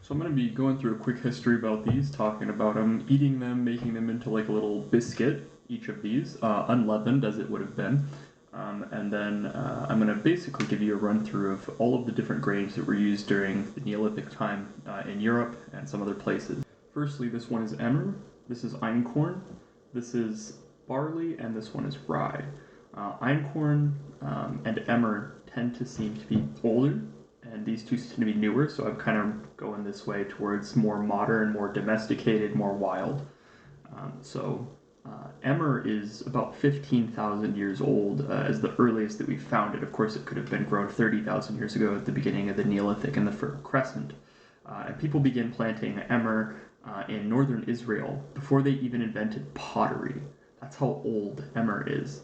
So I'm going to be going through a quick history about these, talking about them, eating them, making them into like a little biscuit, each of these, unleavened as it would have been. And then I'm going to basically give you a run through of all of the different grains that were used during the Neolithic time in Europe and some other places. Firstly, this one is Emmer, this is Einkorn, this is barley, and this one is rye. Einkorn and Emmer tend to seem to be older, and these two tend to be newer, so I'm kind of going this way towards more modern, more domesticated, more wild. Emmer is about 15,000 years old as the earliest that we've found it. Of course, it could have been grown 30,000 years ago at the beginning of the Neolithic and the Fertile Crescent. And people began planting Emmer in northern Israel before they even invented pottery. That's how old Emmer is.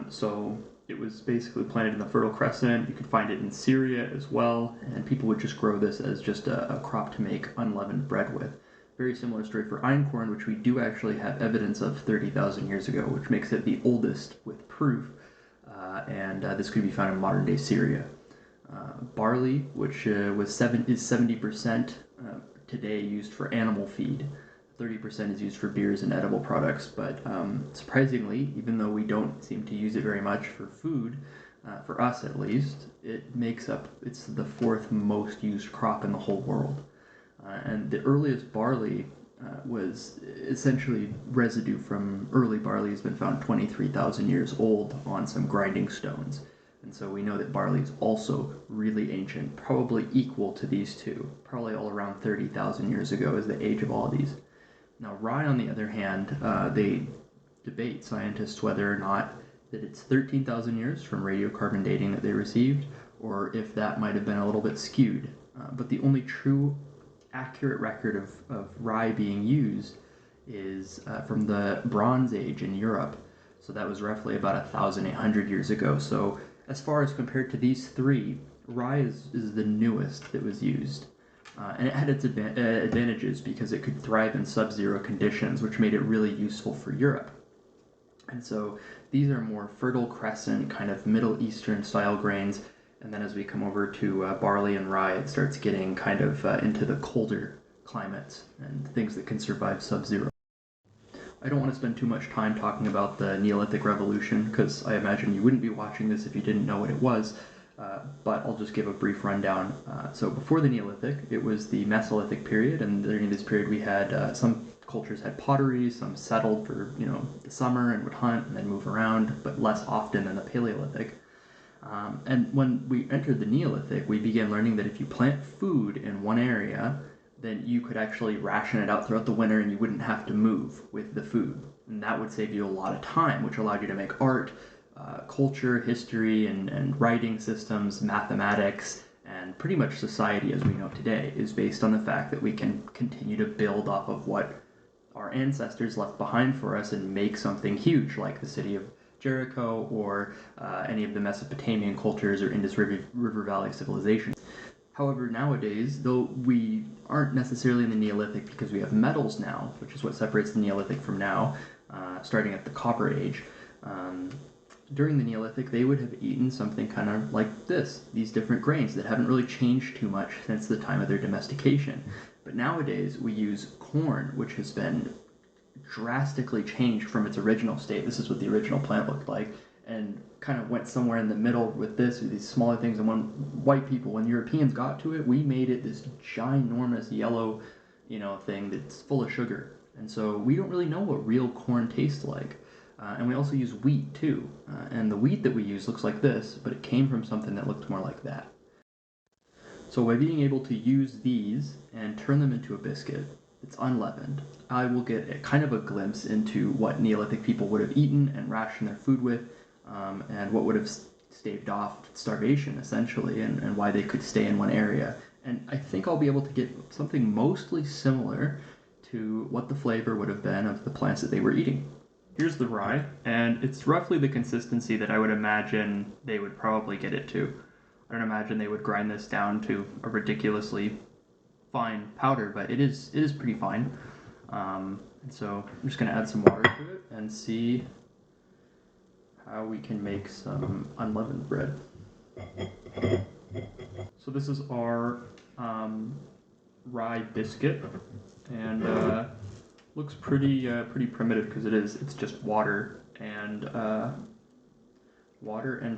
So it was basically planted in the Fertile Crescent. You could find it in Syria as well, and people would just grow this as just a crop to make unleavened bread with. Very similar story for Einkorn, which we do actually have evidence of 30,000 years ago, which makes it the oldest with proof, and this could be found in modern-day Syria. Barley, which is 70% today used for animal feed. 30% is used for beers and edible products, but surprisingly, even though we don't seem to use it very much for food, for us at least, it's the fourth most used crop in the whole world. And the earliest barley was essentially residue from early barley has been found 23,000 years old on some grinding stones. And so we know that barley is also really ancient, probably equal to these two, probably all around 30,000 years ago is the age of all of these. Now, rye, on the other hand, they debate, scientists, whether or not that it's 13,000 years from radiocarbon dating that they received, or if that might have been a little bit skewed. But the only true accurate record of rye being used is from the Bronze Age in Europe. So that was roughly about 1,800 years ago. So as far as compared to these three, rye is the newest that was used. And it had its advantages because it could thrive in sub-zero conditions, which made it really useful for Europe. And so these are more Fertile Crescent, kind of Middle Eastern style grains. And then as we come over to barley and rye, it starts getting kind of into the colder climates and things that can survive sub-zero. I don't want to spend too much time talking about the Neolithic Revolution, because I imagine you wouldn't be watching this if you didn't know what it was. But I'll just give a brief rundown. So before the Neolithic, it was the Mesolithic period, and during this period we had some cultures had pottery, some settled for the summer and would hunt and then move around, but less often than the Paleolithic. And when we entered the Neolithic, we began learning that if you plant food in one area, then you could actually ration it out throughout the winter and you wouldn't have to move with the food. And that would save you a lot of time, which allowed you to make art, culture, history, and writing systems, mathematics, and pretty much society as we know today is based on the fact that we can continue to build off of what our ancestors left behind for us and make something huge, like the city of Jericho or any of the Mesopotamian cultures or Indus River Valley civilizations. However, nowadays, though we aren't necessarily in the Neolithic because we have metals now, which is what separates the Neolithic from now, starting at the Copper Age, during the Neolithic, they would have eaten something kind of like these different grains that haven't really changed too much since the time of their domestication. But nowadays, we use corn, which has been drastically changed from its original state. This is what the original plant looked like, and kind of went somewhere in the middle with these smaller things. And when Europeans got to it, we made it this ginormous yellow, thing that's full of sugar. And so we don't really know what real corn tastes like. And we also use wheat too. And the wheat that we use looks like this, but it came from something that looked more like that. So by being able to use these and turn them into a biscuit, it's unleavened, I will get kind of a glimpse into what Neolithic people would have eaten and rationed their food with, and what would have staved off starvation, essentially, and why they could stay in one area. And I think I'll be able to get something mostly similar to what the flavor would have been of the plants that they were eating. Here's the rye, and it's roughly the consistency that I would imagine they would probably get it to. I don't imagine they would grind this down to a ridiculously fine powder, but it is pretty fine. And so I'm just going to add some water to it and see how we can make some unleavened bread. So this is our rye biscuit, and looks pretty primitive because it's just water and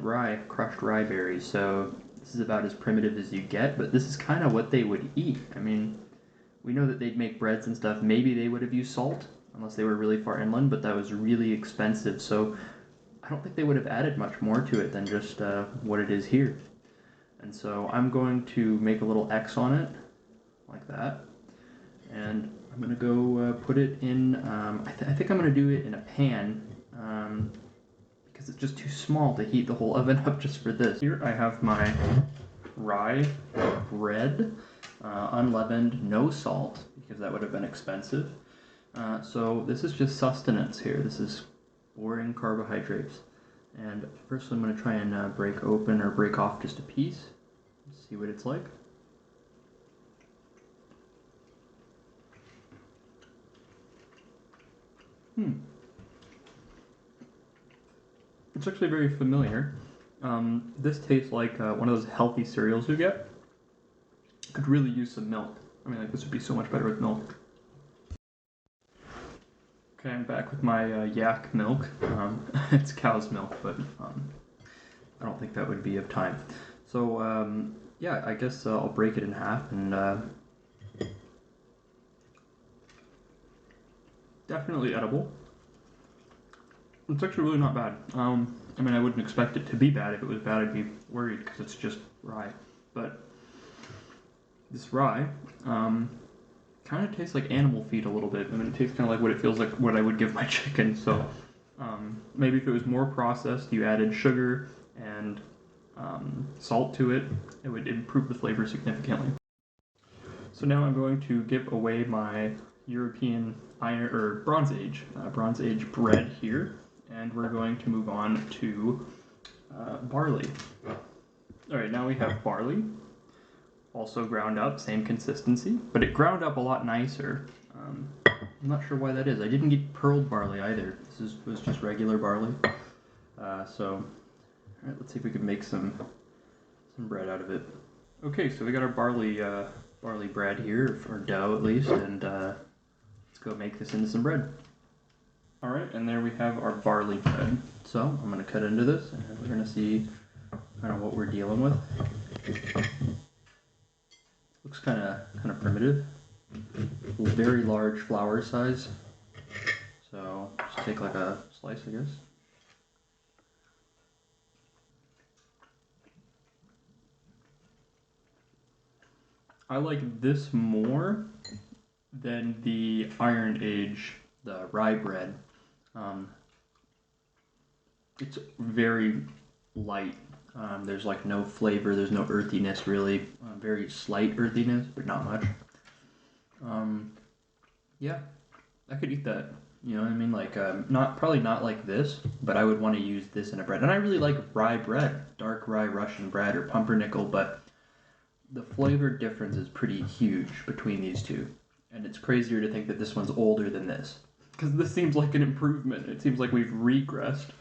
rye, crushed rye berries. So this is about as primitive as you get, but this is kind of what they would eat. I mean, we know that they'd make breads and stuff. Maybe they would have used salt, unless they were really far inland, but that was really expensive. So I don't think they would have added much more to it than just what it is here. And so I'm going to make a little X on it, like that. And I'm going to go put it in, I think I'm going to do it in a pan, because it's just too small to heat the whole oven up just for this. Here I have my rye bread, unleavened, no salt, because that would have been expensive. So this is just sustenance here. This is boring carbohydrates. And first I'm going to try and break open or break off just a piece. See what it's like. It's actually very familiar. This tastes like one of those healthy cereals you get. Could really use some milk. I mean, like, this would be so much better with milk. Okay, I'm back with my yak milk. It's cow's milk, but I don't think that would be of time. So, yeah, I guess I'll break it in half, and definitely edible. It's actually really not bad. I mean, I wouldn't expect it to be bad. If it was bad, I'd be worried, because it's just rye. But this rye kind of tastes like animal feed a little bit. I mean, it tastes kind of like what it feels like what I would give my chicken. So maybe if it was more processed, you added sugar and salt to it, it would improve the flavor significantly. So now I'm going to give away my European iron or Bronze Age bread here, and we're going to move on to barley. All right, now we have barley. Also ground up, same consistency, but it ground up a lot nicer. I'm not sure why that is. I didn't get pearled barley either. This was just regular barley. So, all right, let's see if we can make some bread out of it. Okay, so we got our barley bread here, or dough at least, and let's go make this into some bread. All right, and there we have our barley bread. So I'm going to cut into this, and we're going to see kind of what we're dealing with. Looks kind of primitive. Very large flour size. So just take like a slice, I guess. I like this more than the Iron Age, the rye bread. It's very light. There's like no flavor, there's no earthiness really. Very slight earthiness, but not much. Yeah, I could eat that. You know what I mean? Like, probably not like this, but I would want to use this in a bread. And I really like rye bread, dark rye Russian bread or pumpernickel, but the flavor difference is pretty huge between these two. And it's crazier to think that this one's older than this, because this seems like an improvement. It seems like we've regressed.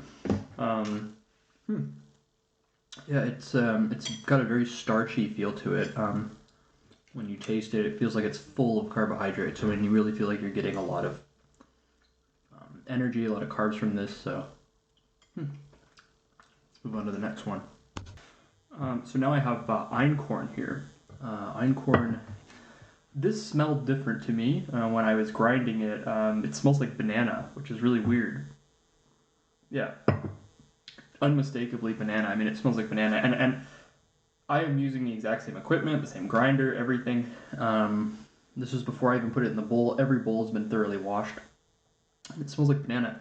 Yeah, it's got a very starchy feel to it. When you taste it, it feels like it's full of carbohydrates. So when you really feel like you're getting a lot of energy, a lot of carbs from this. So let's move on to the next one. So now I have Einkorn here. Einkorn. This smelled different to me when I was grinding it. It smells like banana, which is really weird. Yeah. Unmistakably banana. I mean, it smells like banana, and I am using the exact same equipment, the same grinder, everything. This was before I even put it in the bowl. Every bowl has been thoroughly washed. It smells like banana.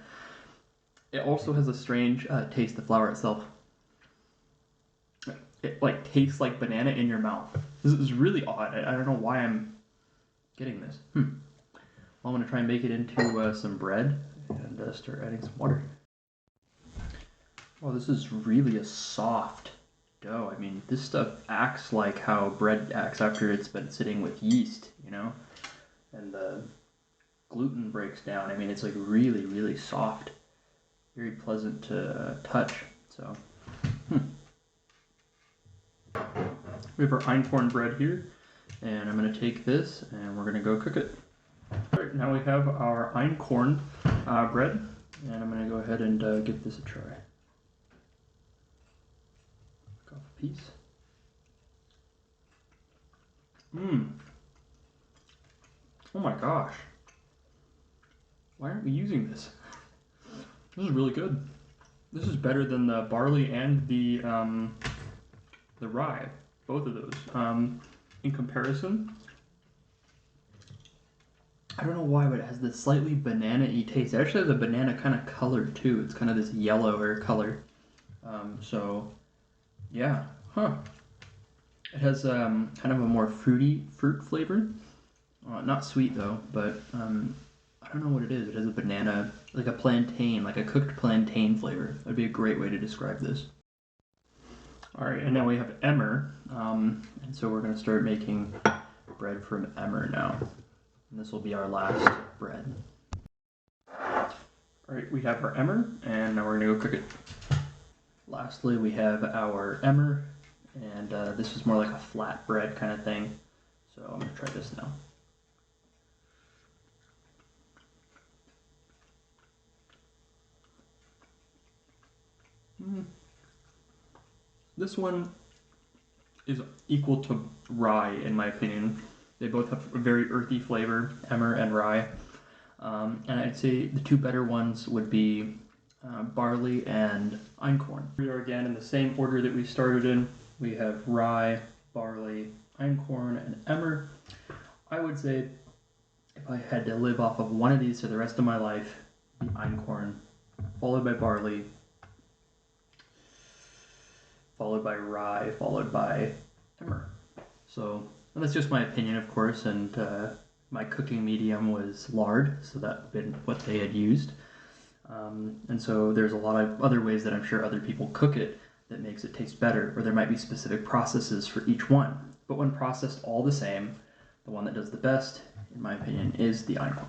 It also has a strange taste, the flour itself. It like tastes like banana in your mouth. This is really odd. I don't know why I'm getting this. Well, I'm going to try and make it into some bread and start adding some water. Oh, this is really a soft dough. I mean, this stuff acts like how bread acts after it's been sitting with yeast, you know? And the gluten breaks down. I mean, it's like really, really soft. Very pleasant to touch. So, we have our Einkorn bread here. And I'm going to take this and we're going to go cook it. All right, now we have our Einkorn bread, and I'm going to go ahead and give this a try. Pick off a piece. Oh my gosh. Why aren't we using this? This is really good. This is better than the barley and the rye, both of those. In comparison, I don't know why, but it has this slightly banana-y taste. It actually has a banana kind of color too. It's kind of this yellower color. So, yeah, It has kind of a more fruit flavor. Not sweet though, but I don't know what it is. It has a banana, like a plantain, like a cooked plantain flavor. That'd be a great way to describe this. All right, and now we have Emmer, and so we're going to start making bread from Emmer now. And this will be our last bread. All right, we have our Emmer, and now we're going to go cook it. Lastly, we have our Emmer, and this is more like a flat bread kind of thing. So I'm going to try this now. This one is equal to rye in my opinion. They both have a very earthy flavor, Emmer and rye. And I'd say the two better ones would be barley and einkorn. We are again in the same order that we started in. We have rye, barley, einkorn, and Emmer. I would say if I had to live off of one of these for the rest of my life, the einkorn, followed by barley, followed by rye, followed by Emmer. So that's just my opinion, of course, and my cooking medium was lard, so that would been what they had used. And so there's a lot of other ways that I'm sure other people cook it that makes it taste better, or there might be specific processes for each one. But when processed all the same, the one that does the best, in my opinion, is the Einkorn.